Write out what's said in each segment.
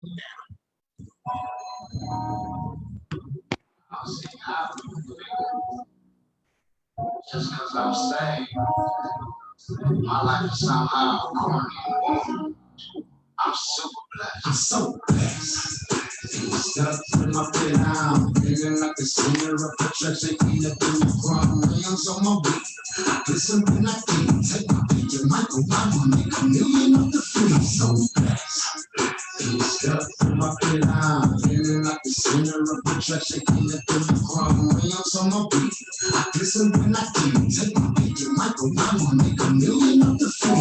Just because I'm saved, my life is somehow corny. I'm super blessed. I'm so blessed. Stuck in my bed now, feeling like the singer of the church, they clean up in the ground. Rams on my way. Listen when I can take my picture, Michael Obama, make $1 million off the free. So blessed. Stuck in my bed now, feeling like the singer of the church, they clean up in the ground. Rams on my way. Listen when I can take my picture, Michael Obama, make $1 million off the free.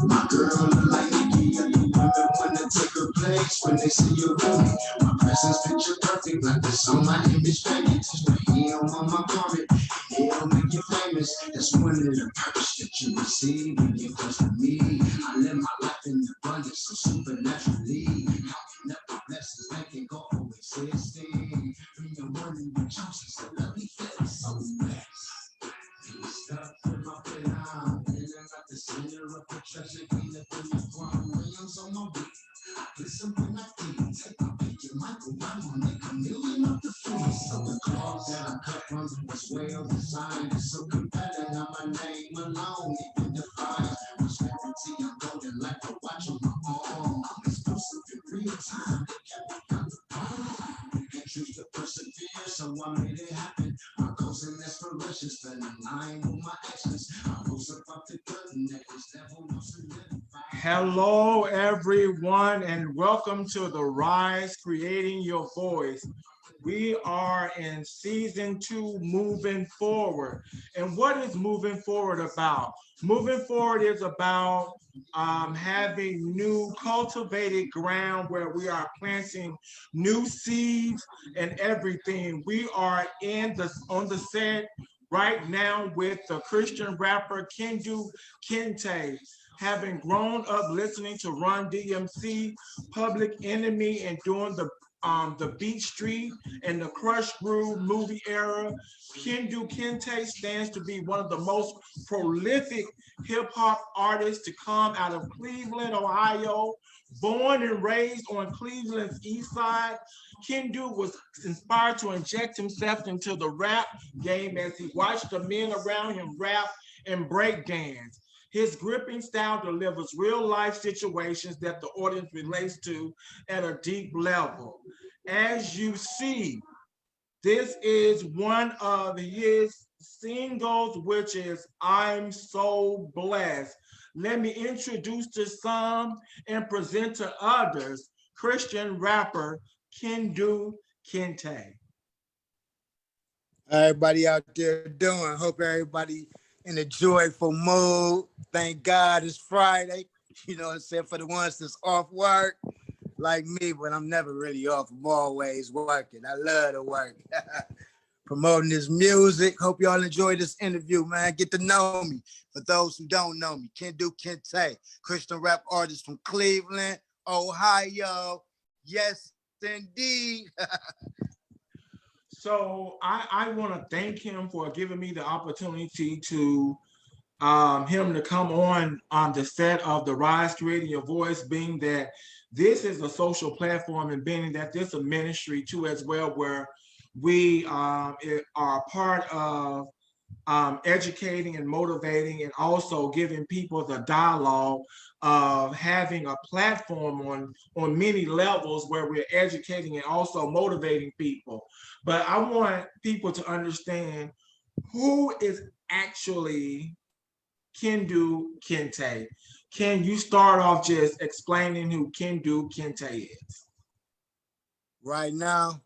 My girl look like Nikki, and the women wanna take her place when they see you with me. My presence picture perfect, like this on my image, baby. Touch my heel on my garment, it'll make you famous. That's one of the perks that you receive when you're close to me. I live my life in abundance, so supernaturally. Counting up my blessings, making go for existing. When you're running with Johnson's a lovely face, so blessed. Stuck in my bed now, feeling like the singer of the treasure, clean up in the ground. Rams on my beat. Listen when I can take my picture, Michael Obama, make $1 million off the free. So the clothes that I cut from was well designed. It's so compelling, on my name alone, even defined. Prosperity, I'm golden like a watch on my arm. I'm explosive in real time. They kept me on the palm. You can choose to persevere, so I made it happen. My goals and aspirations fell in line with my actions. I rose above the curtain that this devil wants to live. Hello, everyone, and welcome to The Rise, Creating Your Voice. We are in season 2, moving forward. And what is moving forward about? Moving forward is about having new cultivated ground where we are planting new seeds and everything. We are on the set right now with the Christian rapper Kindu Kinte. Having grown up listening to Run DMC, Public Enemy, and doing the Beat Street and the Crush Groove movie era, Kindu Kinte stands to be one of the most prolific hip hop artists to come out of Cleveland, Ohio. Born and raised on Cleveland's east side, Kendu was inspired to inject himself into the rap game as he watched the men around him rap and break dance. His gripping style delivers real life situations that the audience relates to at a deep level. As you see, this is one of his singles, which is I'm So Blessed. Let me introduce to some and present to others Christian rapper Kindu Kinte. Everybody out there doing? Hope everybody in a joyful mood. Thank God it's Friday. You know what I'm saying? For the ones that's off work, like me, but I'm never really off. I'm always working. I love to work. Promoting this music. Hope y'all enjoy this interview, man. Get to know me. For those who don't know me, Kindu Kinte, Christian rap artist from Cleveland, Ohio. Yes, indeed. So I want to thank him for giving me the opportunity to him to come on the set of The Rise Creating Your Voice, being that this is a social platform and being that this is a ministry too as well, where we are part of educating and motivating and also giving people the dialogue of having a platform on many levels where we're educating and also motivating people. But I want people to understand who is actually Kindu Kinte. Can you start off just explaining who Kindu Kinte is? Right now,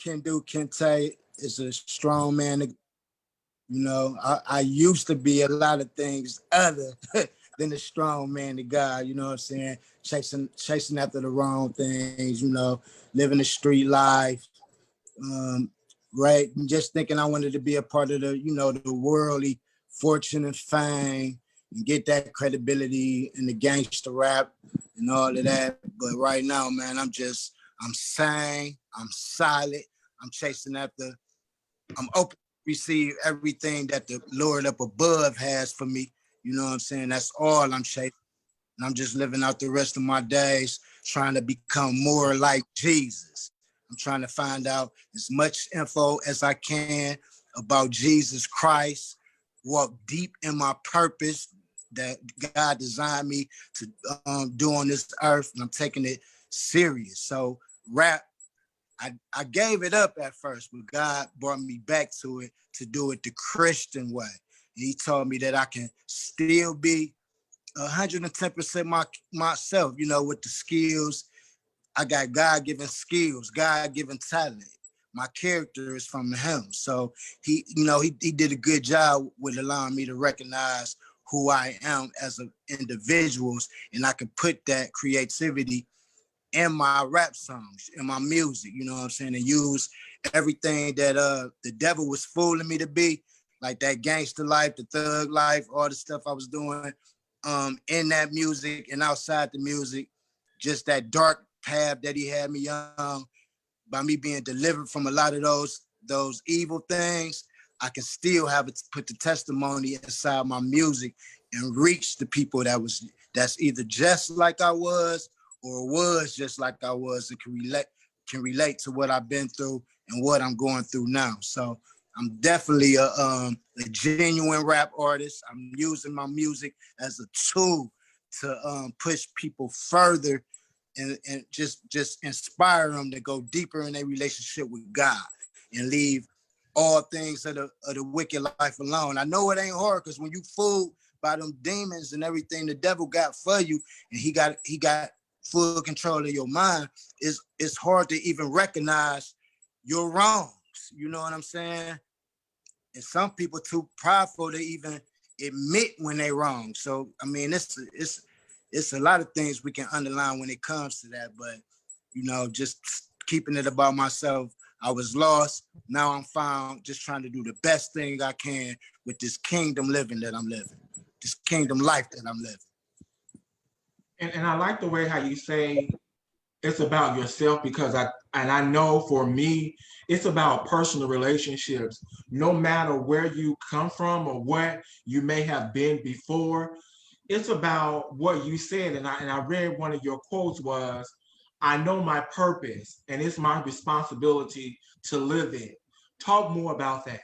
Kindu Kinte is a strong man. You know, I used to be a lot of things other than a strong man to God, you know what I'm saying? Chasing after the wrong things, you know, living the street life, right? And just thinking I wanted to be a part of the, you know, the worldly fortune and fame and get that credibility in the gangster rap and all of that. But right now, man, I'm sane, I'm solid, I'm chasing after, I'm open to receive everything that the Lord up above has for me. You know what I'm saying? That's all I'm chasing. and I'm just living out the rest of my days trying to become more like Jesus. I'm trying to find out as much info as I can about Jesus Christ, walk deep in my purpose that God designed me to do on this earth, and I'm taking it serious. So rap, I gave it up at first, but God brought me back to it to do it the Christian way. And he told me that I can still be 110% myself, you know, with the skills. I got God-given skills, God-given talent. My character is from him. So he, you know, he did a good job with allowing me to recognize who I am as an individual, and I can put that creativity in my rap songs, in my music, you know what I'm saying, and use everything that the devil was fooling me to be, like that gangster life, the thug life, all the stuff I was doing in that music and outside the music, just that dark path that he had me on, by me being delivered from a lot of those evil things, I can still have it put the testimony inside my music and reach the people that's either just like I was just like I was, and can relate to what I've been through and what I'm going through now. So I'm definitely a genuine rap artist. I'm using my music as a tool to push people further and just inspire them to go deeper in their relationship with God and leave all things of the wicked life alone. I know it ain't hard, because when you fooled by them demons and everything the devil got for you, and he got full control of your mind, it's hard to even recognize your wrongs. You know what I'm saying? And some people too prideful to even admit when they wrong. So I mean, it's a lot of things we can underline when it comes to that. But you know, just keeping it about myself. I was lost. Now I'm found. Just trying to do the best thing I can with this kingdom living that I'm living, this kingdom life that I'm living. And I like the way how you say it's about yourself, because I know for me it's about personal relationships. No matter where you come from or what you may have been before, it's about what you said. And I read one of your quotes was, I know my purpose and it's my responsibility to live it. Talk more about that.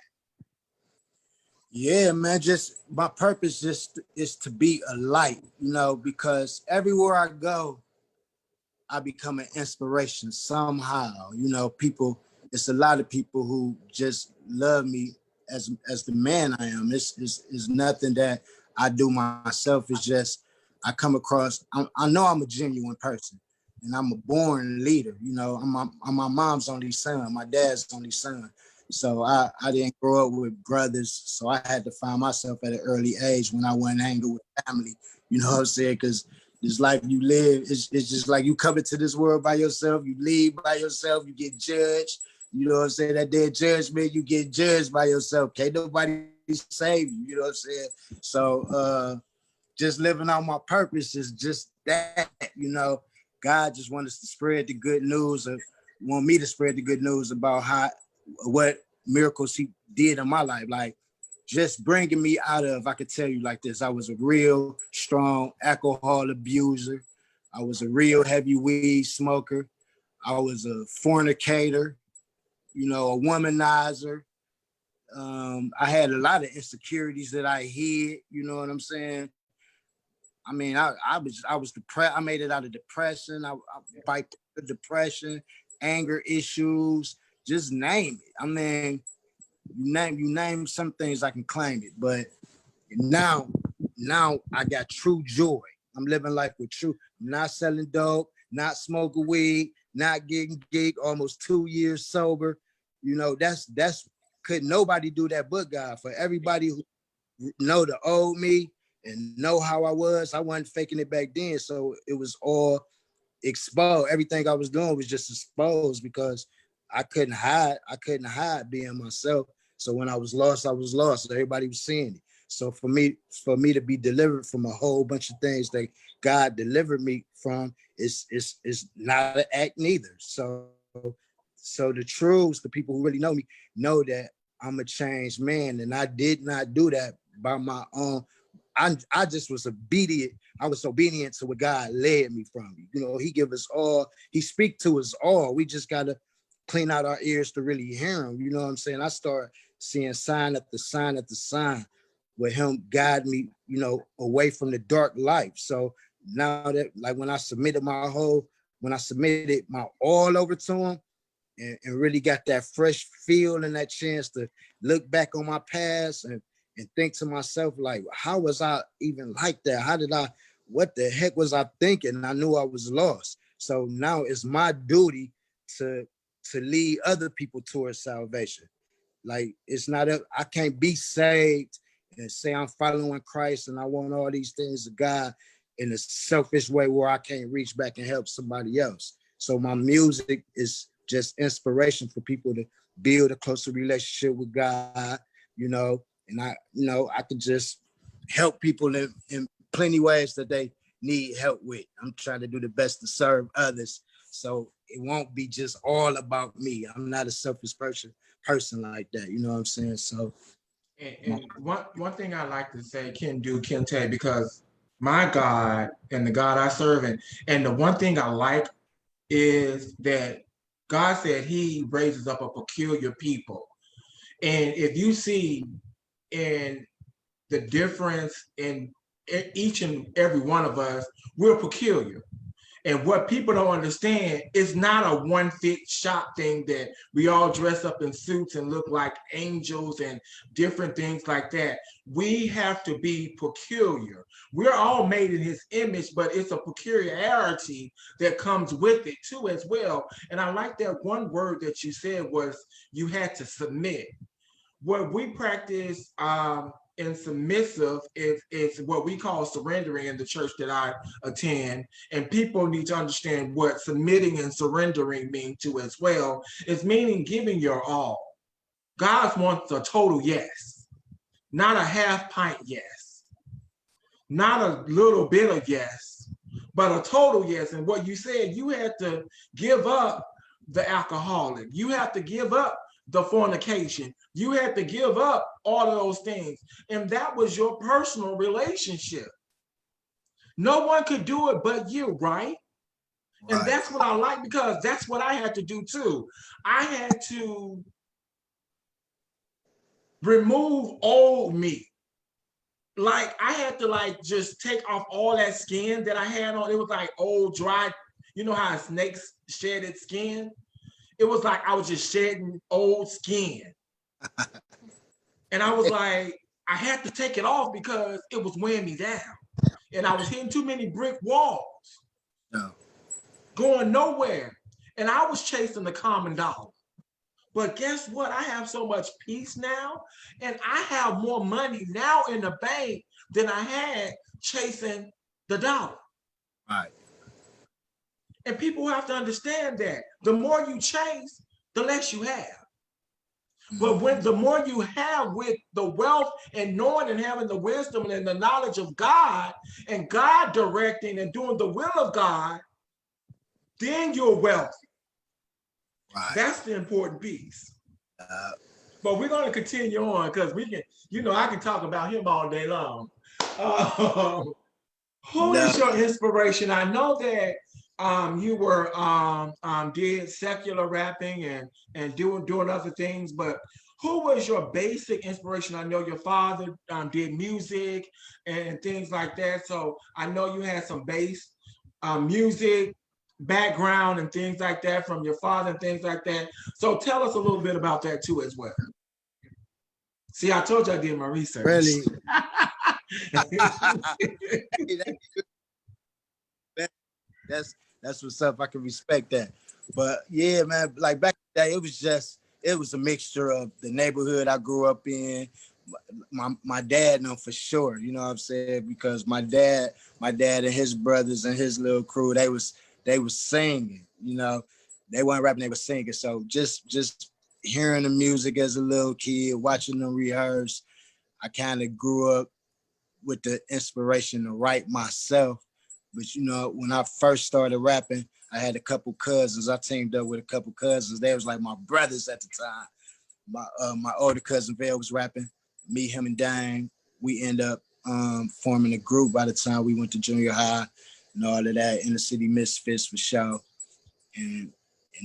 Yeah, man, just my purpose just is to be a light, you know, because everywhere I go, I become an inspiration somehow. You know, people, it's a lot of people who just love me as the man I am. It's nothing that I do myself. It's just I come across, I know I'm a genuine person, and I'm a born leader. You know, I'm my mom's only son, my dad's only son. So I didn't grow up with brothers. So I had to find myself at an early age when I wasn't hanging with family. You know what I'm saying? Because this life you live, it's just like you come into this world by yourself, you leave by yourself, you get judged. You know what I'm saying? That day of judgment, you get judged by yourself. Can't nobody save you, you know what I'm saying? So just living out my purpose is just that, you know. God just wants us to spread the good news, or want me to spread the good news about what miracles he did in my life. Like, just bringing me out of, I could tell you like this, I was a real strong alcohol abuser. I was a real heavy weed smoker. I was a fornicator, you know, a womanizer. I had a lot of insecurities that I hid, you know what I'm saying? I mean, I was depressed. I made it out of depression. I bipolar depression, anger issues, just name it. I mean, you name some things, I can claim it. But now, now I got true joy. I'm living life with true. I'm not selling dope, not smoking weed, not getting gig. Almost 2 years sober. You know, that's could nobody do that but God. For everybody who know the old me and know how I wasn't faking it back then. So it was all exposed. Everything I was doing was just exposed because I couldn't hide. I couldn't hide being myself. So when I was lost, I was lost. So everybody was seeing it. So for me to be delivered from a whole bunch of things that God delivered me from is not an act neither. So the truths, the people who really know me know that I'm a changed man, and I did not do that by my own. I just was obedient. I was obedient to what God led me from. You know, he give us all, he speak to us all. We just gotta clean out our ears to really hear him. You know what I'm saying? I start seeing sign after sign after sign with him guide me, you know, away from the dark life. So now that, like, when I submitted my all over to him, and really got that fresh feel and that chance to look back on my past and think to myself, like, how was I even like that? What the heck was I thinking? I knew I was lost. So now it's my duty to lead other people towards salvation. Like, I can't be saved and say I'm following Christ and I want all these things of God in a selfish way where I can't reach back and help somebody else. So my music is just inspiration for people to build a closer relationship with God, you know, and I can just help people in plenty ways that they need help with. I'm trying to do the best to serve others. So it won't be just all about me. I'm not a selfish person like that. You know what I'm saying? So And one thing I like to say, Kindu Kinte, because my God and the God I serve, and the one thing I like is that God said he raises up a peculiar people. And if you see in the difference in each and every one of us, we're peculiar. And what people don't understand is not a one fit shop thing that we all dress up in suits and look like angels and different things like that. We have to be peculiar. We're all made in his image, but it's a peculiarity that comes with it too as well. And I like that one word that you said was you had to submit. What we practice in submissive is what we call surrendering in the church that I attend. And people need to understand what submitting and surrendering mean too as well. It's meaning giving your all. God wants a total yes, not a half pint yes, not a little bit of yes, but a total yes. And what you said, you had to give up the alcoholic. You have to give up the fornication. You had to give up all of those things. And that was your personal relationship. No one could do it but you, right? And that's what I like, because that's what I had to do too. I had to remove old me. Like, I had to just take off all that skin that I had on. It was like old, dry, you know how snakes shed its skin? It was like I was just shedding old skin. And I was like, I had to take it off because it was weighing me down. And I was hitting too many brick walls, going nowhere. And I was chasing the common dollar. But guess what? I have so much peace now, and I have more money now in the bank than I had chasing the dollar. Right. And people have to understand that the more you chase, the less you have. But when the more you have with the wealth and knowing and having the wisdom and the knowledge of God and God directing and doing the will of God, then you're wealthy. Right. That's the important piece. But we're going to continue on because we can, I can talk about him all day long. Who is your inspiration? I know that you were did secular rapping and doing other things, but who was your basic inspiration? I know your father did music and things like that, so I know you had some bass music background and things like that from your father and things like that. So tell us a little bit about that too as well. See, I told you I did my research. Really? That's what's up. I can respect that. But yeah, man, like back in the day, it was a mixture of the neighborhood I grew up in. My dad know for sure, you know what I'm saying? Because my dad and his brothers and his little crew, they was singing, they weren't rapping, they were singing. So just hearing the music as a little kid, watching them rehearse, I kind of grew up with the inspiration to write myself. But when I first started rapping, I had a couple cousins. I teamed up with a couple cousins. They was like my brothers at the time. My older cousin Vail was rapping. Me, him, and Dang. We end up forming a group by the time we went to junior high and all of that. Inner City Misfits for sure. And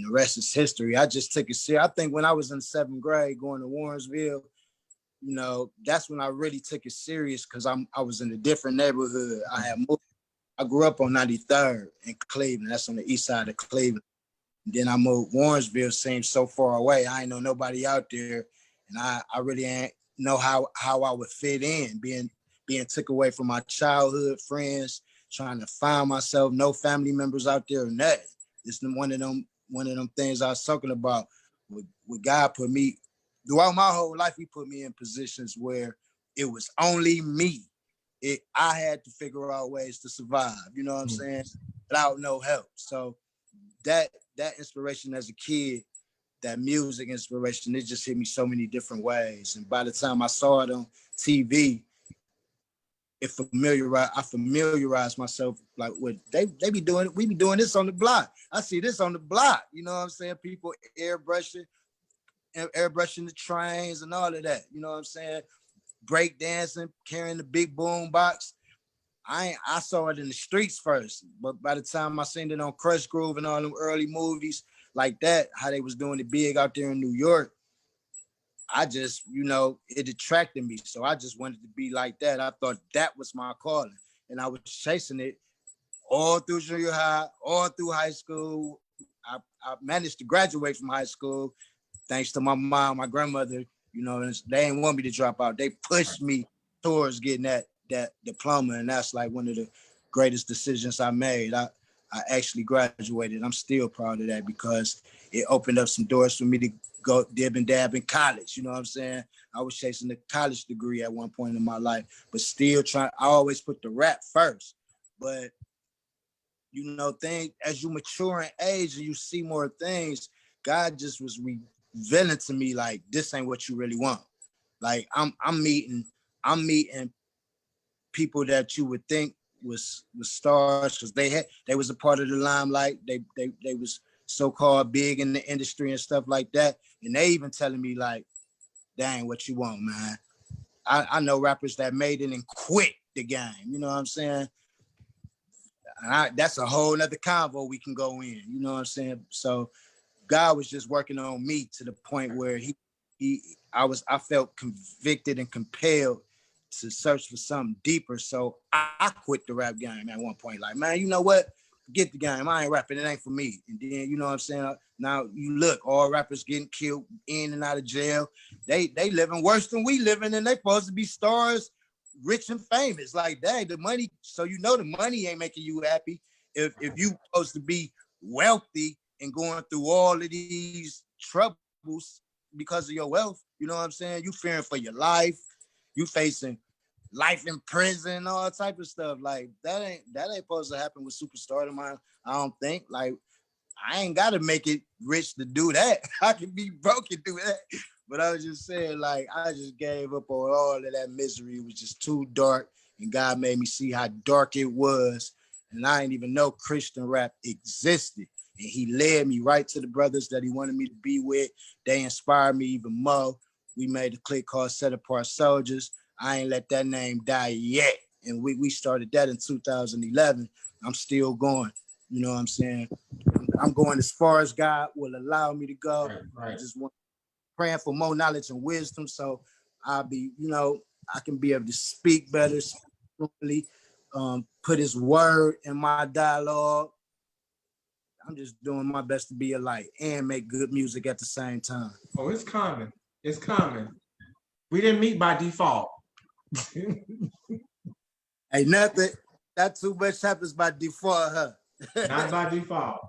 the rest is history. I just took it serious. I think when I was in 7th grade going to Warrensville, you know, that's when I really took it serious because I was in a different neighborhood. I grew up on 93rd in Cleveland. That's on the east side of Cleveland. And then I moved. Warrensville seemed so far away. I ain't know nobody out there. And I really ain't know how I would fit in, being took away from my childhood friends, trying to find myself, no family members out there or nothing. It's one of them things I was talking about. With God put me, throughout my whole life, he put me in positions where it was only me. I had to figure out ways to survive, you know what I'm saying? Without no help. So that inspiration as a kid, that music inspiration, it just hit me so many different ways. And by the time I saw it on TV, I familiarized myself like what they be doing. We be doing this on the block. I see this on the block. You know what I'm saying? People airbrushing the trains and all of that. You know what I'm saying? Break dancing, carrying the big boom box. I saw it in the streets first, but by the time I seen it on Crush Groove and all them early movies like that, how they was doing it big out there in New York, I just, you know, it attracted me. So I just wanted to be like that. I thought that was my calling. And I was chasing it all through junior high, all through high school. I managed to graduate from high school thanks to my mom, my grandmother. You know, they didn't want me to drop out. They pushed me towards getting that diploma. And that's like one of the greatest decisions I made. I actually graduated. I'm still proud of that because it opened up some doors for me to go dib and dab in college. You know what I'm saying? I was chasing a college degree at one point in my life, but still I always put the rap first. But, you know, as you mature in age and you see more things, God just was revealing to me like, this ain't what you really want. Like I'm meeting people that you would think was stars because they was a part of the limelight. They was so-called big in the industry and stuff like that. And they even telling me like, dang, what you want, man. I know rappers that made it and quit the game. You know what I'm saying? And that's a whole nother convo we can go in. You know what I'm saying? So God was just working on me to the point where I felt convicted and compelled to search for something deeper. So I quit the rap game at one point. Like, man, you know what? Forget the game. I ain't rapping. It ain't for me. And then, you know what I'm saying? Now you look, all rappers getting killed in and out of jail. They living worse than we living, and they supposed to be stars, rich and famous. Like, dang, the money. So you know the money ain't making you happy. If you supposed to be wealthy and going through all of these troubles because of your wealth, you know what I'm saying? You fearing for your life. You facing life in prison, all type of stuff. Like that ain't supposed to happen with superstardom. I don't think. Like I ain't gotta make it rich to do that. I can be broke and do that. But I was just saying, like, I just gave up on all of that misery. It was just too dark, and God made me see how dark it was. And I didn't even know Christian rap existed. And he led me right to the brothers that he wanted me to be with. They inspired me even more. We made a clique called Set Apart Soldiers. I ain't let that name die yet. And we started that in 2011. I'm still going. You know what I'm saying? I'm going as far as God will allow me to go. Right. I just want praying for more knowledge and wisdom. So I'll be, you know, I can be able to speak better, put his word in my dialogue. I'm just doing my best to be a light and make good music at the same time. Oh, it's coming. It's coming. We didn't meet by default. Hey, nothing. Not too much happens by default, huh? Not by default.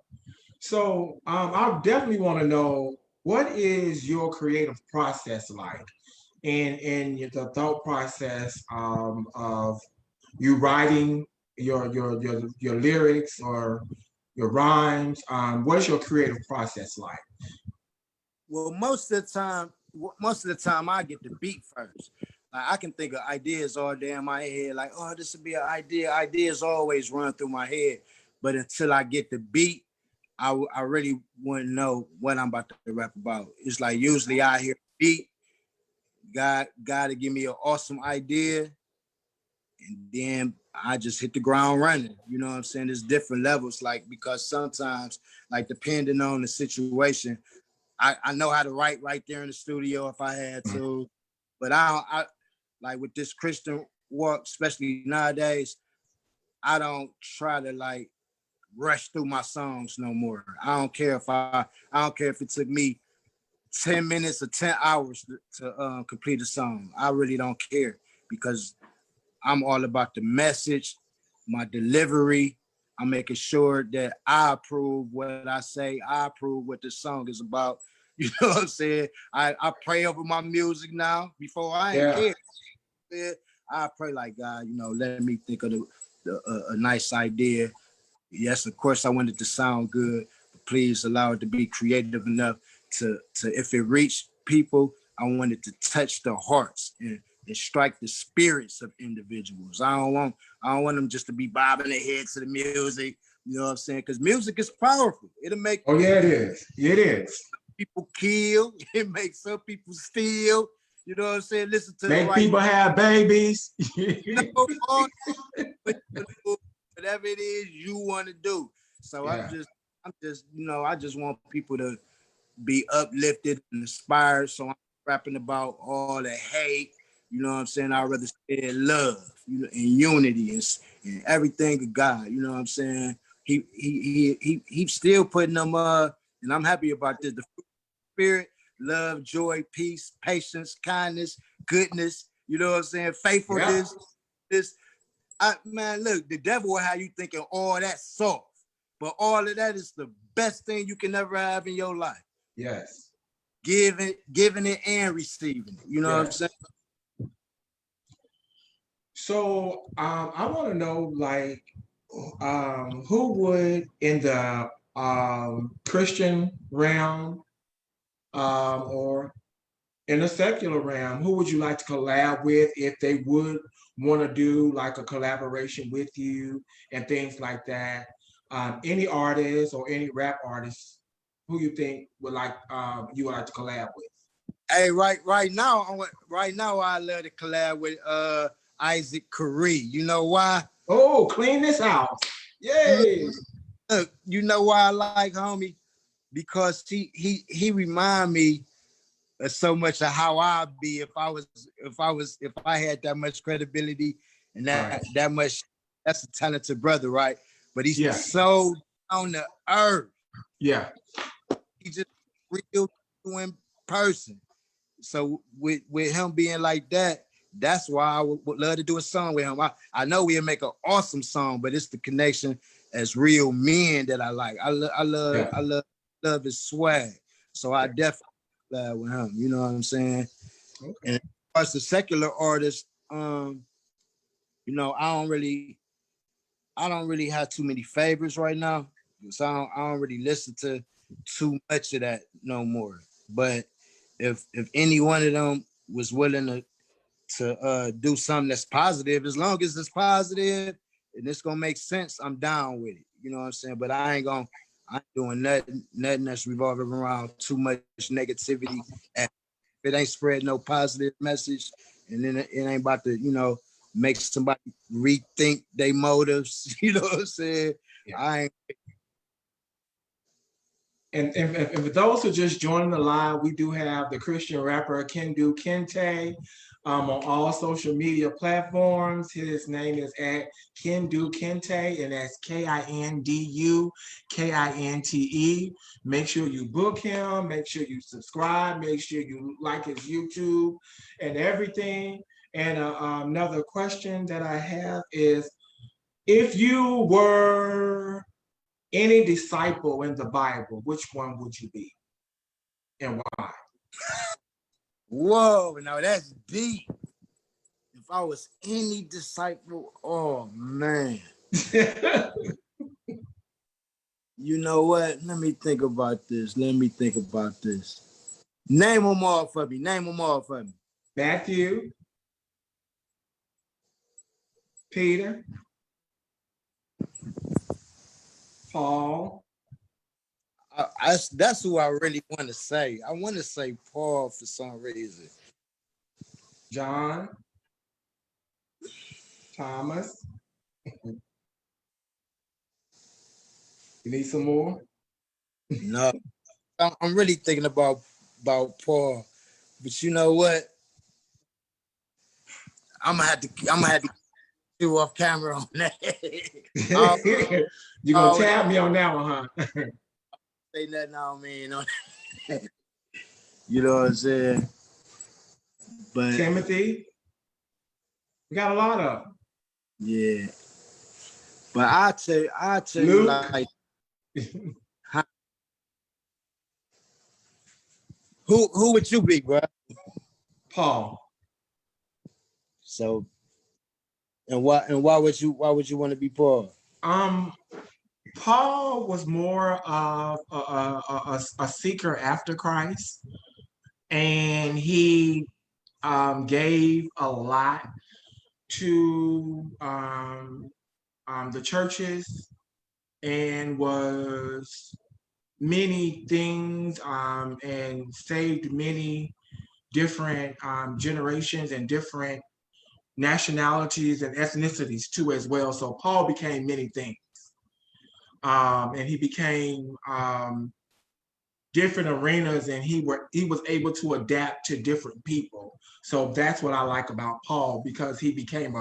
So I definitely want to know, what is your creative process like, and the thought process of you writing your lyrics or your rhymes. What is your creative process like? Well, most of the time I get the beat first. Like I can think of ideas all day in my head, like, oh, this would be an idea. Ideas always run through my head. But until I get the beat, I really wouldn't know what I'm about to rap about. It's like usually I hear the beat, God to give me an awesome idea, And then I just hit the ground running. You know what I'm saying? There's different levels, like, because sometimes, like, depending on the situation, I know how to write right there in the studio if I had to. But I like with this Christian walk, especially nowadays, I don't try to like rush through my songs no more. I don't care if it took me 10 minutes or 10 hours to complete a song. I really don't care because I'm all about the message, my delivery. I'm making sure that I approve what I say. I approve what the song is about. You know what I'm saying? I pray over my music now. Before I ain't care. I pray like, God, you know, let me think of a nice idea. Yes, of course, I want it to sound good, but please allow it to be creative enough to if it reach people, I want it to touch the hearts and strike the spirits of individuals. I don't want them just to be bobbing their heads to the music. You know what I'm saying? Because music is powerful. It'll make Oh yeah, it is. It is. people kill. It makes some people steal. You know what I'm saying? Listen to the Make right people have babies. no, whatever it is you want to do. So Yeah. I'm just, you know, I just want people to be uplifted and inspired. So I'm rapping about all the hate. You know what I'm saying? I'd rather say love, you know, and unity and everything of God. You know what I'm saying? He's still putting them and I'm happy about this. The spirit, love, joy, peace, patience, kindness, goodness, you know what I'm saying? Faithfulness. This man, look, the devil will have you thinking all that soft. But all of that is the best thing you can ever have in your life. Yes. Giving it and receiving it. You know what I'm saying? So I want to know, like, who would in the Christian realm or in the secular realm, who would you like to collab with if they would want to do like a collaboration with you and things like that? Any artist or any rap artist who you think would like you would like to collab with? Hey, right now I love to collab with Isaac Curry. You know why? Oh, clean this house. Yay. Look, you know why I like homie? Because he remind me so much of how I'd be if I had that much credibility and that much. That's a talented brother, right? But he's so on the earth. Yeah. He's just real in person. So with him being like that, that's why I would love to do a song with him. I know we'll make an awesome song, but it's the connection as real men that I like. I love his swag. So I definitely love with him. You know what I'm saying? Okay. And as far as the secular artist, you know, I don't really have too many favorites right now. So I don't really listen to too much of that no more. But if any one of them was willing to do something that's positive, as long as it's positive and it's gonna make sense, I'm down with it. You know what I'm saying? But I ain't doing nothing that's revolving around too much negativity. If it ain't spread no positive message, and then it ain't about to, you know, make somebody rethink their motives. You know what I'm saying? Yeah. I ain't. And for those who just joined the line, we do have the Christian rapper Kindu Kinte on all social media platforms. His name is at Kindu Kinte, and that's KINDU KINTE. Make sure you book him. Make sure you subscribe. Make sure you like his YouTube and everything. And another question that I have is, if you were any disciple in the Bible, which one would you be and why? Whoa, now that's deep. If I was any disciple, oh man. You know what? Let me think about this. Name them all for me. Matthew, Peter, Paul. That's who I really want to say. I want to say Paul for some reason. John, Thomas. You need some more? No, I'm really thinking about Paul, but you know what? I'm gonna have to do off camera on that. I'll You're gonna always tap me on that one, huh? say nothing I don't mean on that. You know what I'm saying? But Timothy, we got a lot of them. yeah, but I tell you Luke. like who would you be, bro? Paul. So why would you want to be Paul? Um, Paul was more of a seeker after Christ, and he gave a lot to the churches and was many things and saved many different generations and different nationalities and ethnicities too as well. So Paul became many things. And he became different arenas, and he was able to adapt to different people. So that's what I like about Paul, because he became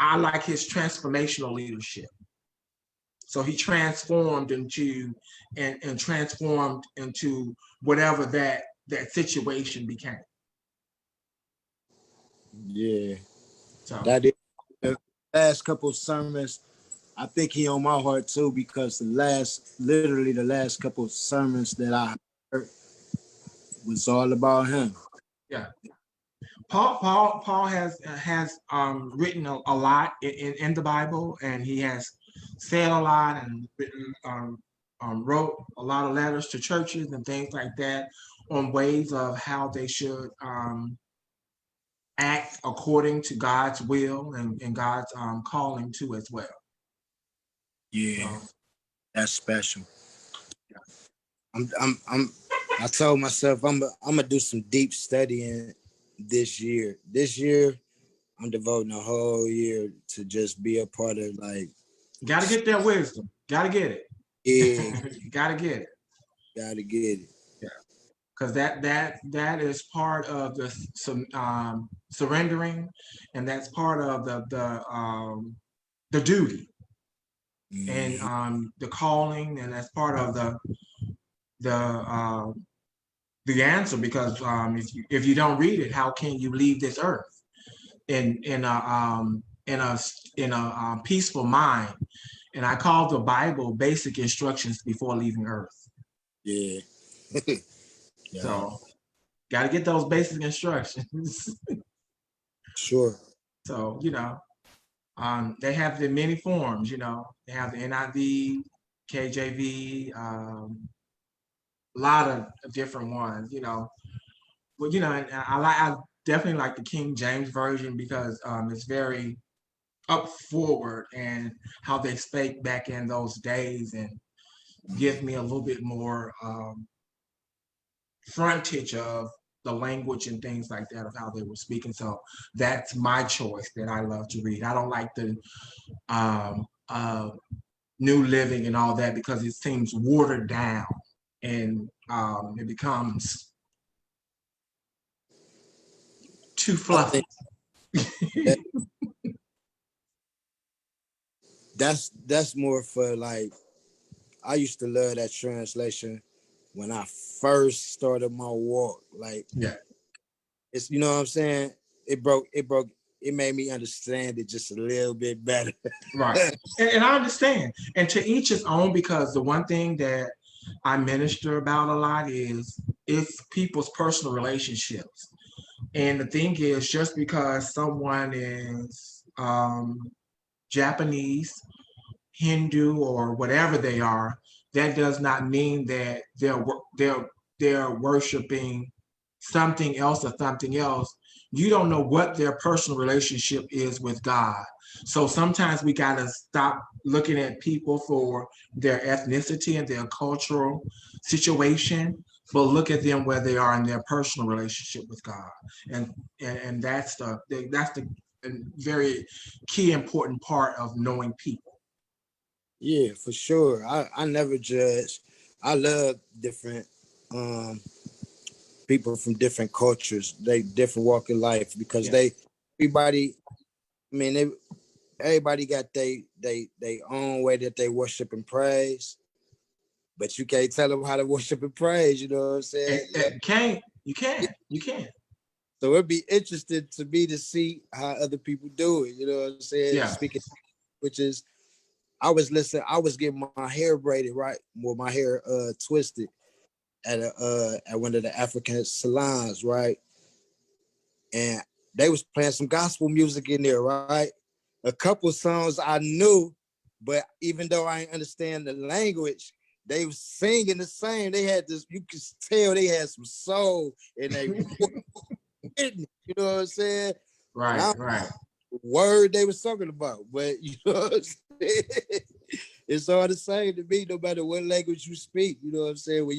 I like his transformational leadership. So he transformed into and transformed into whatever that situation became. Yeah, So that is the last couple of sermons. I think he on my heart too, because literally the last couple of sermons that I heard was all about him. yeah, Paul has written a lot in the Bible, and he has said a lot and written, wrote a lot of letters to churches and things like that on ways of how they should act according to God's will and God's calling too as well. Yeah, So, that's special. I told myself I'm gonna do some deep studying this year. This year, I'm devoting a whole year to just be a part of like. got to get that wisdom. Got to get it. Yeah, Got to get it. gotta get it. Yeah, because that is part of the surrendering, and that's part of the duty and Mhm. the calling, and that's part of the answer. Because if you don't read it, how can you leave this earth in a peaceful mind? And I call the Bible basic instructions before leaving earth. Yeah. Yeah. So got to get those basic instructions. Sure. So they have the many forms. They have the NIV, KJV, a lot of different ones. But and I definitely like the King James version, because it's very up forward, and how they spake back in those days, and give me a little bit more frontage of the language and things like that of how they were speaking. So that's my choice that I love to read. I don't like the um, New Living and all that, because it seems watered down, and it becomes too I fluffy. think that, that's more for like. I used to love that translation when I first started my walk. Like Yeah, it's what I'm saying. It made me understand it just a little bit better. right. And I understand. And to each his own, because the one thing that I minister about a lot is people's personal relationships. And the thing is, just because someone is Japanese, Hindu, or whatever they are, that does not mean that they're worshiping something else or something else. You don't know what their personal relationship is with God. So sometimes we gotta stop looking at people for their ethnicity and their cultural situation, but look at them where they are in their personal relationship with God. And that's the a very key important part of knowing people. Yeah, for sure. I never judge. I love different people from different cultures, they different walk of life because Yes. everybody, I mean, everybody got they own way that they worship and praise, but you can't tell them how to worship and praise. You know what I'm saying? You can. So it'd be interesting to me to see how other people do it. You know what I'm saying? Yeah. Speaking, which is, I was listening. I was getting my hair braided, right? Well, my hair twisted at one of the African salons, right? And they was playing some gospel music in there, right? A couple songs I knew, but even though I didn't understand the language, they was singing the same. They had this, you could tell they had some soul in their you know what I'm saying? And I Right, right. word they was talking about, but you know what I'm saying? It's all the same to me, no matter what language you speak. You know what I'm saying? When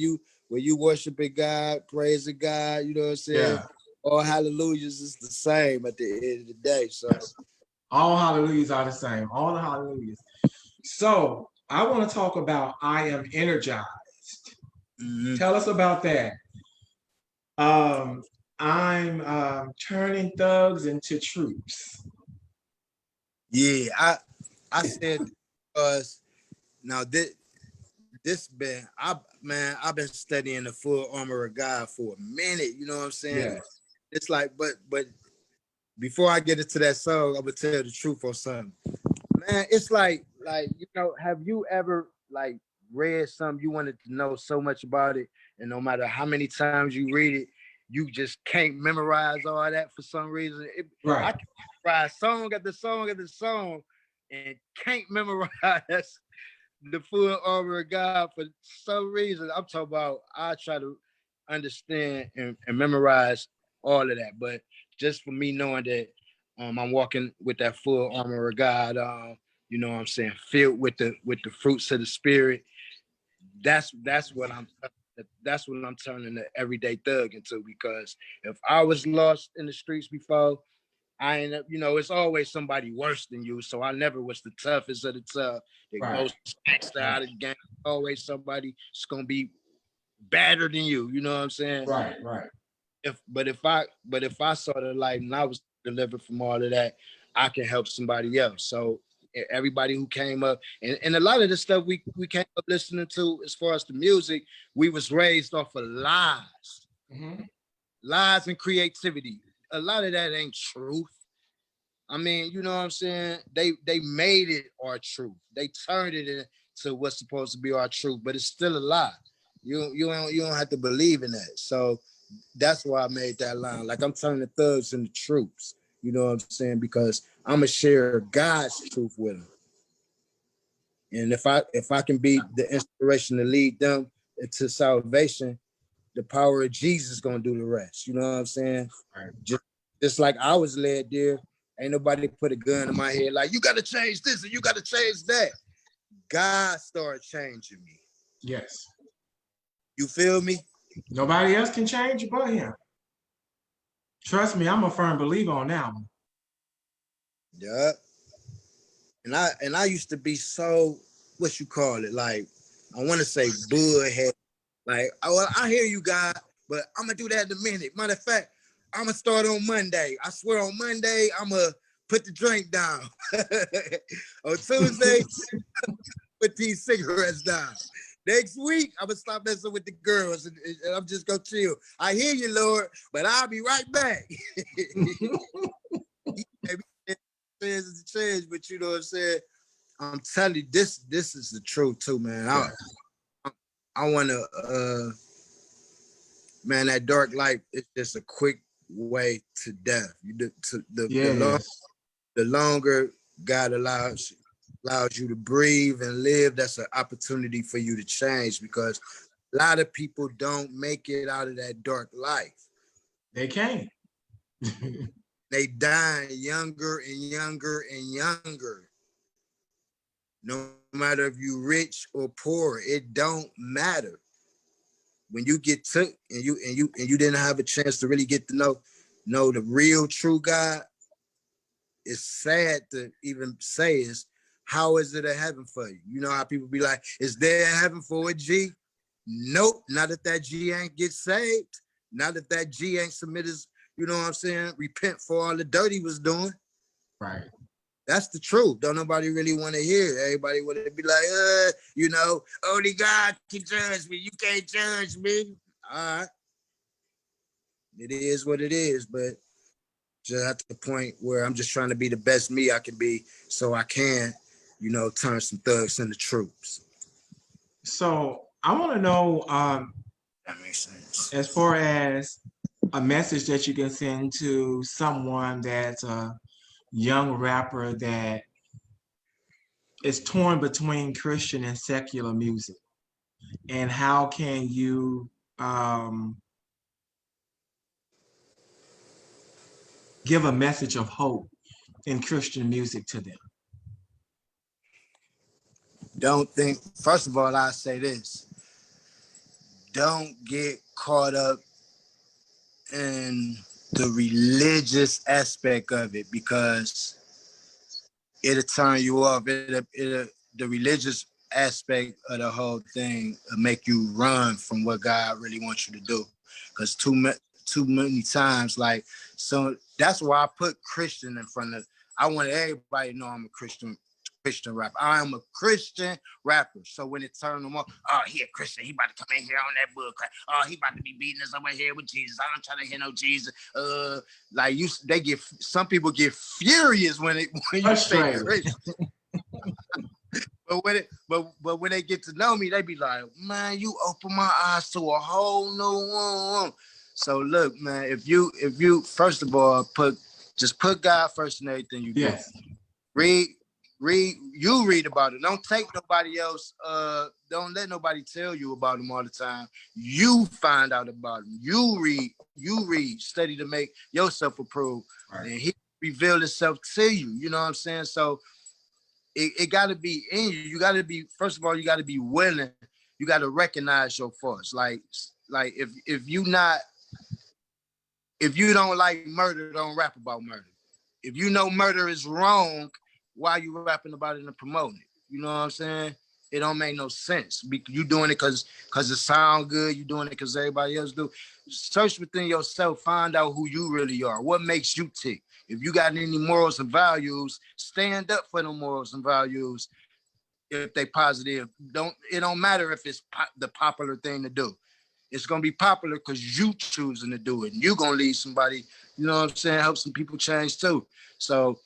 you worshiping God, praising God, you know what I'm saying? Yeah. All hallelujahs is the same at the end of the day. So Yes. All hallelujahs are the same. All the hallelujahs. So I want to talk about I am energized. Tell us about that. Um, I'm turning thugs into troops. yeah, I said because now this been I've been studying the full armor of God for a minute, you know what I'm saying? Yes. It's like, but before I get into that song, I'm gonna tell the truth on something. Man, it's like you know, have you ever like read something you wanted to know so much about it, and no matter how many times you read it, you just can't memorize all that for some reason? I Right. can memorize song after song after song, and can't memorize the full armor of God for some reason. I'm talking about I try to understand and memorize all of that, but just for me knowing that I'm walking with that full armor of God, you know what I'm saying, filled with the fruits of the spirit. That's what I'm turning the everyday thug into, because if I was lost in the streets before, I ain't, you know, it's always somebody worse than you. So I never was the toughest of the tough, the Right. most gangster out of the gang. Always somebody that's gonna be better than you. You know what I'm saying? Right. Right. If I saw the light and I was delivered from all of that, I can help somebody else. So everybody who came up, and a lot of the stuff we came up listening to as far as the music, we was raised off of lies, Mm-hmm. lies and creativity. A lot of that ain't truth. I mean, you know what I'm saying? They made it our truth. They turned it into what's supposed to be our truth, but it's still a lie. You don't have to believe in that. So that's why I made that line. Like, I'm turning the thugs into troops. You know what I'm saying? Because I'm gonna share God's truth with them. And if I can be the inspiration to lead them into salvation, the power of Jesus is gonna do the rest. You know what I'm saying? Right. Just like I was led there. Ain't nobody put a gun in my head like, you gotta change this and you gotta change that. God started changing me. Yes. You feel me? Nobody else can change you but him. Trust me, I'm a firm believer on that one. Yeah. And I used to be so, what you call it, like, I want to say bullhead. Like, well, I hear you, God, but I'm gonna do that in a minute. Matter of fact, I'm gonna start on Monday. I swear on Monday, I'm gonna put the drink down. On Tuesday, put these cigarettes down. Next week, I'm gonna stop messing with the girls and I'm just gonna chill. I hear you, Lord, but I'll be right back. Change, but you know what I'm saying? I'm telling you, this is the truth too, man. Yeah. I wanna man, that dark light is just a quick way to death. Yes. The longer God allows you to breathe and live, that's an opportunity for you to change, because a lot of people don't make it out of that dark life. They can't. They die younger and younger and younger. No matter if you rich or poor, it don't matter. When you get took and you didn't have a chance to really get to know the real true God, it's sad to even say is, how is it a heaven for you? You know how people be like, is there a heaven for a G? Nope, not if that G ain't get saved. Not if that G ain't submit his, you know what I'm saying, repent for all the dirt he was doing. Right. That's the truth. Don't nobody really want to hear. Everybody want to be like, you know, only God can judge me. You can't judge me. All right. It is what it is, but just at the point where I'm just trying to be the best me I can be so I can, you know, turn some thugs into troops. So I want to know, That makes sense. as far as a message that you can send to someone that's a young rapper that is torn between Christian and secular music, and how can you give a message of hope in Christian music to them? Don't think, first of all, I say this. Don't get caught up in the religious aspect of it, because it'll turn you off. The religious aspect of the whole thing will make you run from what God really wants you to do. Because too many times, like, so that's why I put Christian in front of. I want everybody to know I'm a Christian rapper. I am a Christian rapper. So when it turned them on, oh, he a Christian. He about to come in here on that book. Oh, he about to be beating us over here with Jesus. I don't try to hear no Jesus. Like some people get furious when you say Christian. But when they get to know me, they be like, man, you open my eyes to a whole new one. So look, man, if you first of all put God first in everything you do. Yes. Read about it. Don't take nobody else. Don't let nobody tell you about them all the time. You find out about them. You read, study to make yourself approved. Right. And he revealed himself to you. You know what I'm saying? So it got to be in you. You got to be, first of all, you got to be willing. You got to recognize your faults. Like if you don't like murder, don't rap about murder. If you know murder is wrong, why you rapping about it and promoting it? You know what I'm saying? It don't make no sense. You doing it because it sound good. You doing it because everybody else do. Search within yourself. Find out who you really are. What makes you tick? If you got any morals and values, stand up for them morals and values. If they positive, it don't matter if it's the popular thing to do. It's gonna be popular because you choosing to do it. And you gonna lead somebody. You know what I'm saying? Help some people change too. So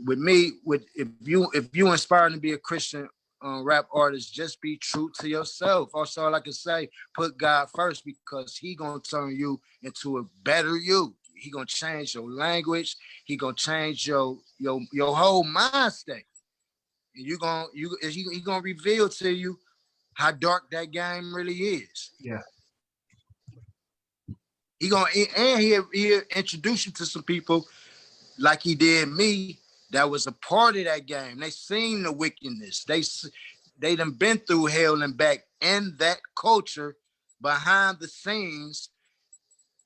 with me, if you inspired to be a Christian rap artist, just be true to yourself. Also, all I can say, put God first, because he gonna turn you into a better you. He gonna change your language. He gonna change your whole mind state. And he gonna reveal to you how dark that game really is. Yeah. He'll introduce you to some people like he did me, that was a part of that game. They seen the wickedness. They done been through hell and back in that culture behind the scenes,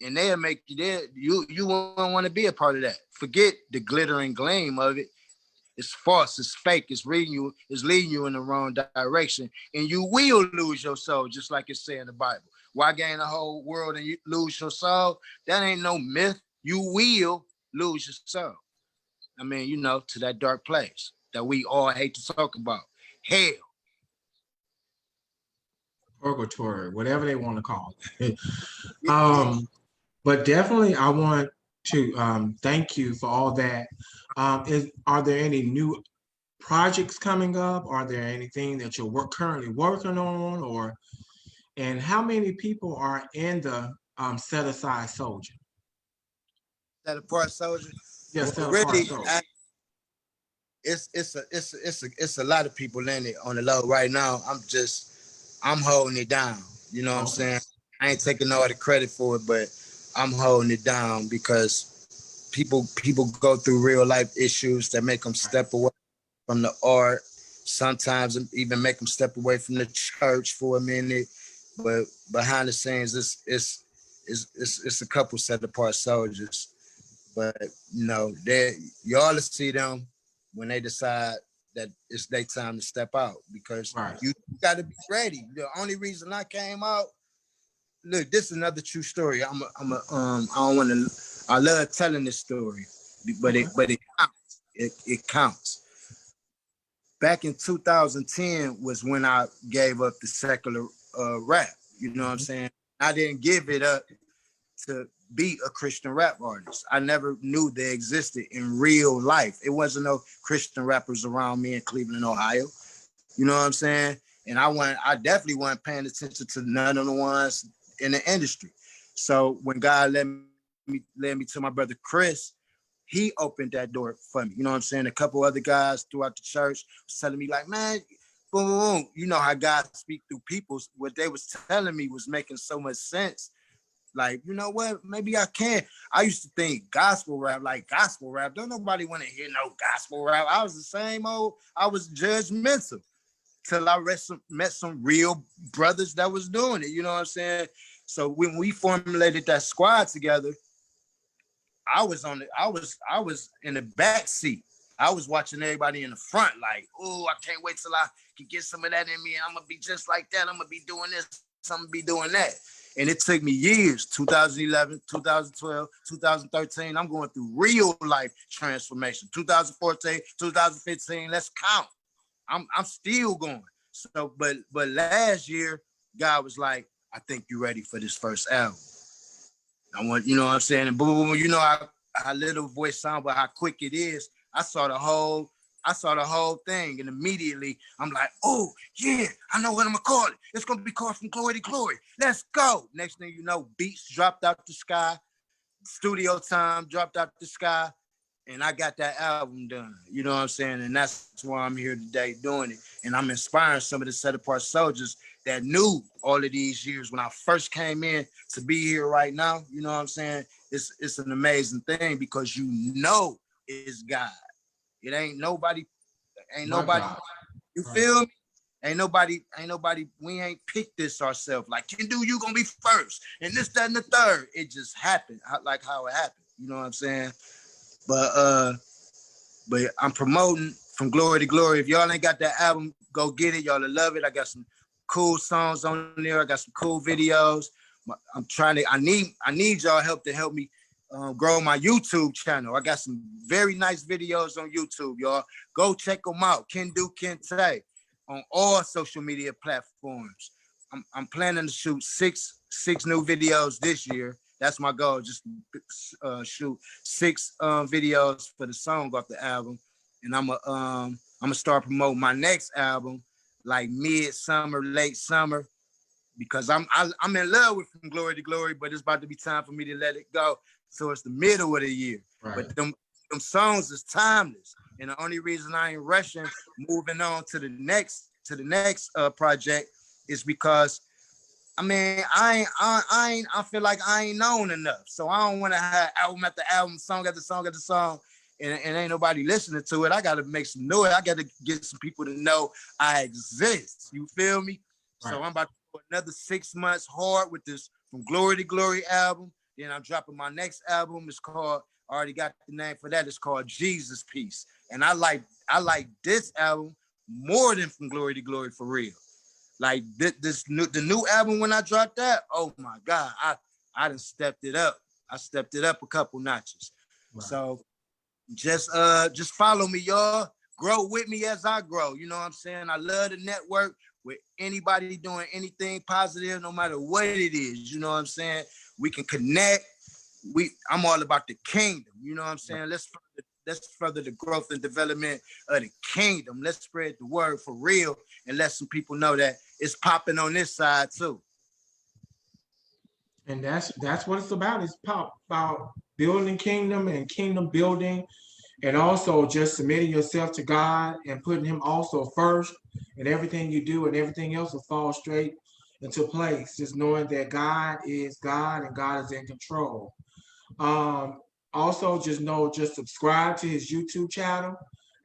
and they'll make you there. You won't want to be a part of that. Forget the glitter and gleam of it. It's false, it's fake, it's leading you in the wrong direction, and you will lose your soul, just like it says in the Bible. Why gain the whole world and you lose your soul? That ain't no myth. You will lose your soul. I mean, you know, to that dark place that we all hate to talk about. Hell. Purgatory, whatever they want to call it. But definitely I want to thank you for all that. Are there any new projects coming up? Are there anything that you're currently working on, and how many people are in the Set Aside Soldier? Set Apart Soldier? Yes, well, really, it's a lot of people in it on the low right now. I'm holding it down. You know what I'm saying? I ain't taking all the credit for it, but I'm holding it down because people go through real life issues that make them step away from the art. Sometimes even make them step away from the church for a minute. But behind the scenes, it's a couple Set Apart Soldiers But you know, y'all will see them when they decide that it's their time to step out, because Right. you got to be ready. The only reason I came out, look, this is another true story. I don't want to. I love telling this story, but Okay. it counts. It counts. Back in 2010 was when I gave up the secular rap. You know what I'm saying? I didn't give it up to be a Christian rap artist. I never knew they existed in real life. It wasn't no Christian rappers around me in Cleveland, Ohio. You know what I'm saying? And I definitely wasn't paying attention to none of the ones in the industry. So when God led me to my brother Chris, he opened that door for me. You know what I'm saying? A couple other guys throughout the church was telling me like, man, boom, boom, boom. You know how God speak through people. What they was telling me was making so much sense. Like, you know what? Maybe I can. I used to think gospel rap, like gospel rap. Don't nobody want to hear no gospel rap. I was the same old. I was judgmental till I met some real brothers that was doing it. You know what I'm saying? So when we formulated that squad together, I was in the back seat. I was watching everybody in the front, like, oh, I can't wait till I can get some of that in me, and I'm gonna be just like that. I'm gonna be doing this, I'm gonna be doing that. And it took me years, 2011, 2012, 2013. I'm going through real life transformation. 2014, 2015, let's count. I'm still going. So, but last year, God was like, I think you're ready for this first album. I want, you know what I'm saying? And boom, boom, boom, you know how little voice sound, but how quick it is. I saw the whole thing, and immediately I'm like, oh yeah, I know what I'm gonna call it. It's gonna be called From Glory to Glory. Let's go. Next thing you know, beats dropped out the sky, studio time dropped out the sky, and I got that album done. You know what I'm saying? And that's why I'm here today doing it. And I'm inspiring some of the set apart soldiers that knew all of these years when I first came in to be here right now. You know what I'm saying? It's an amazing thing because you know it's God. It ain't My nobody, God. you Right. feel me? Ain't nobody, we ain't picked this ourselves. Like, Kindu, you gonna be first, and this, that, and the third. It just happened, like how it happened. You know what I'm saying? But I'm promoting From Glory to Glory. If y'all ain't got that album, go get it. Y'all will love it. I got some cool songs on there. I got some cool videos. I need y'all help to help me grow my YouTube channel. I got some very nice videos on YouTube, y'all. Go check them out. Kindu Kinte on all social media platforms. I'm planning to shoot six new videos this year. That's my goal, just shoot six videos for the song off the album. And I'm gonna start promoting my next album like mid-summer, late summer, because I'm in love with From Glory to Glory, but it's about to be time for me to let it go. So it's the middle of the year. Right. But them songs is timeless. And the only reason I ain't rushing moving on to the next project is because I mean, I feel like I ain't known enough. So I don't want to have album after album, song after song after song, and ain't nobody listening to it. I got to make some noise. I got to get some people to know I exist. You feel me? Right. So I'm about to go another 6 months hard with this From Glory to Glory album. Then I'm dropping my next album. It's called, I already got the name for that. It's called Jesus Peace. And I like this album more than From Glory to Glory for real. Like the new album when I dropped that, oh my God, I done stepped it up. I stepped it up a couple notches. Right. So just follow me, y'all. Grow with me as I grow. You know what I'm saying? I love the network with anybody doing anything positive, no matter what it is. You know what I'm saying? We can connect. I'm all about the kingdom. You know what I'm saying? Let's further the growth and development of the kingdom. Let's spread the word for real and let some people know that it's popping on this side too. And that's what it's about. It's about building kingdom and kingdom building, and also just submitting yourself to God and putting Him also first, and everything you do and everything else will fall straight into place. Just knowing that God is God and God is in control. Um, Also, just subscribe to his YouTube channel,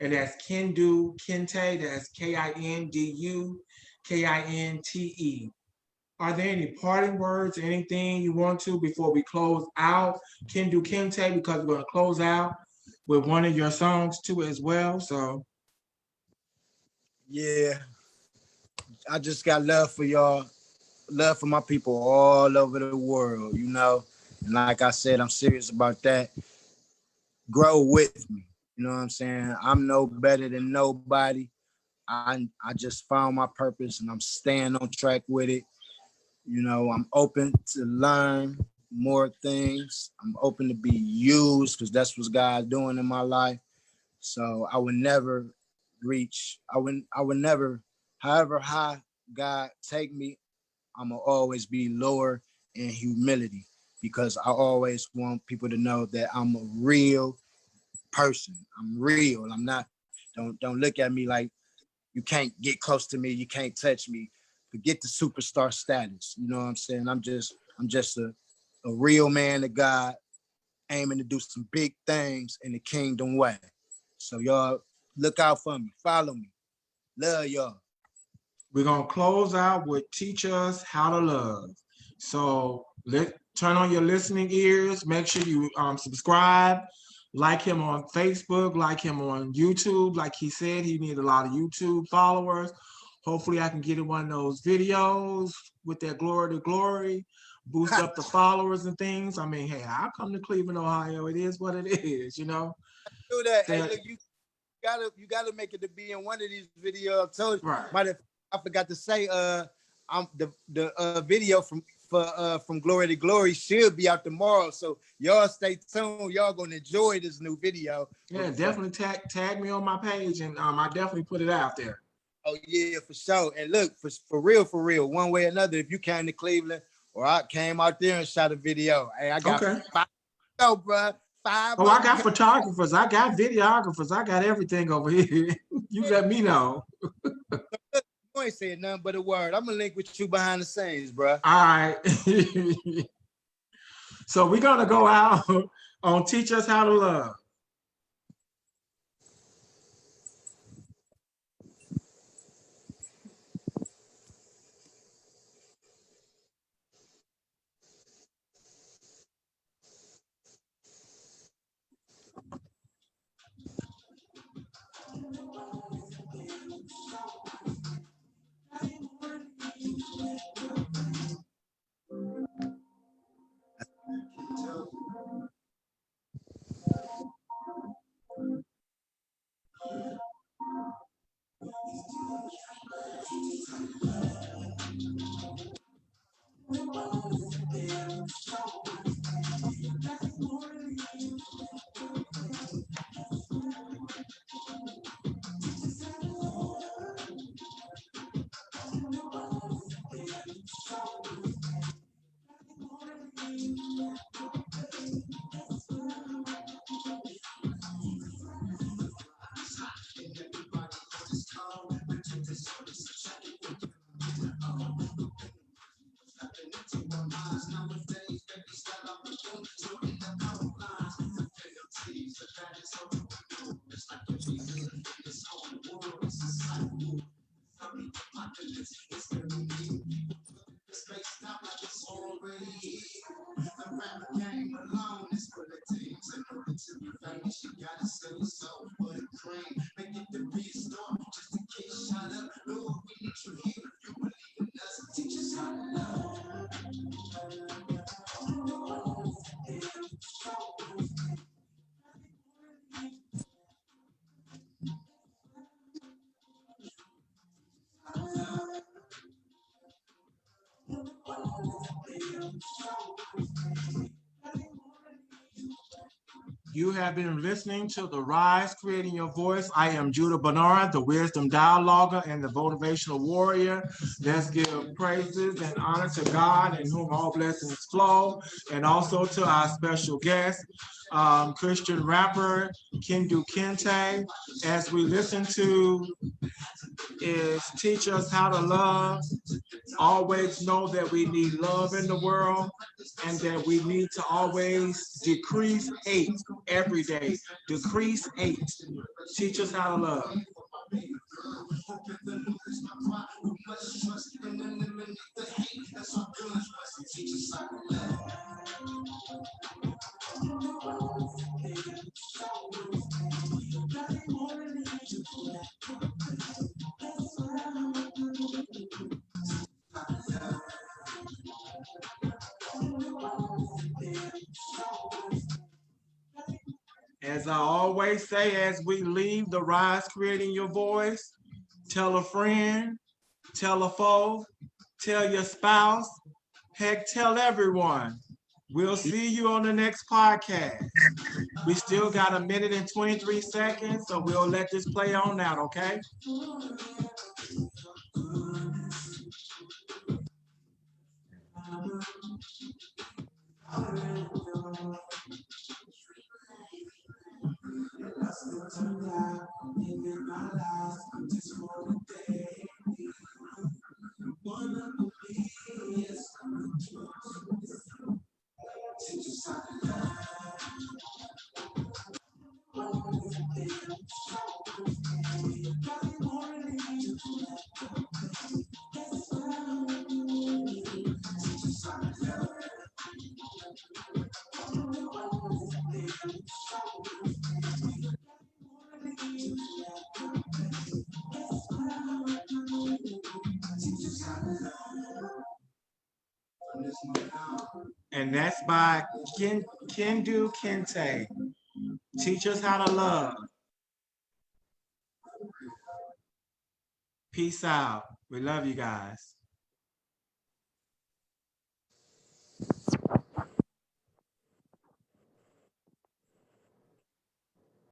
and that's Kindu Kinte. That's KINDU KINTE. Are there any parting words, anything you want to before we close out? Kindu Kinte, because we're going to close out with one of your songs too as well. So Yeah, I just got love for y'all, love for my people all over the world, you know. And like I said, I'm serious about that. Grow with me. You know what I'm saying? I'm no better than nobody. I just found my purpose and I'm staying on track with it. You know, I'm open to learn more things. I'm open to be used because that's what God's doing in my life. So I would never I would never, however high God take me, I'ma always be lower in humility because I always want people to know that I'm a real person. I'm real. I'm not, don't look at me like you can't get close to me, you can't touch me. Forget the superstar status. You know what I'm saying? I'm just a real man of God aiming to do some big things in the kingdom way. So y'all look out for me, follow me. Love y'all. we're going to close out with Teach Us How to Love. So turn on your listening ears. Make sure you subscribe. Like him on Facebook, like him on YouTube. Like he said, he needs a lot of YouTube followers. Hopefully, I can get in one of those videos with that glory to glory, boost up the followers and things. I mean, hey, I come to Cleveland, Ohio. It is what it is, you know. Do that. Hey, Say, look, you gotta make it to be in one of these videos. I told you, right. I forgot to say, I'm the video from Glory to Glory should be out tomorrow. So y'all stay tuned. Y'all gonna enjoy this new video. Yeah, definitely tag me on my page, and I definitely put it out there. Oh yeah, for sure. And look, for real, one way or another, if you came to Cleveland or I came out there and shot a video, hey, I got Okay. five, oh, bro, five Oh, I of them. got photographers. I got videographers. I got everything over here. You let me know. You ain't saying nothing but a word. I'm gonna link with you behind the scenes, bro. All right. So we're gonna go out on Teach Us How to Love. You have been listening to The Rise, Creating Your Voice. I am Judah Benard, the wisdom dialoguer and the motivational warrior. Let's give praises and honor to God in whom all blessings flow, and also to our special guest, Christian rapper Kindu Kinte. As we listen to is Teach Us How to Love. Always know that we need love in the world and that we need to always decrease hate every day. Decrease hate. Teach us how to love. Hoping to lose my pride with much trust and eliminate the hate. That's what guns must teach us how to live. As I always say, as we leave the Rise Creating Your Voice, tell a friend, tell a foe, tell your spouse, heck, tell everyone. We'll see you on the next podcast. We still got 1 minute and 23 seconds, so we'll let this play on out, okay? And that's by Kindu Kinte. Teach us how to love. Peace out. We love you guys.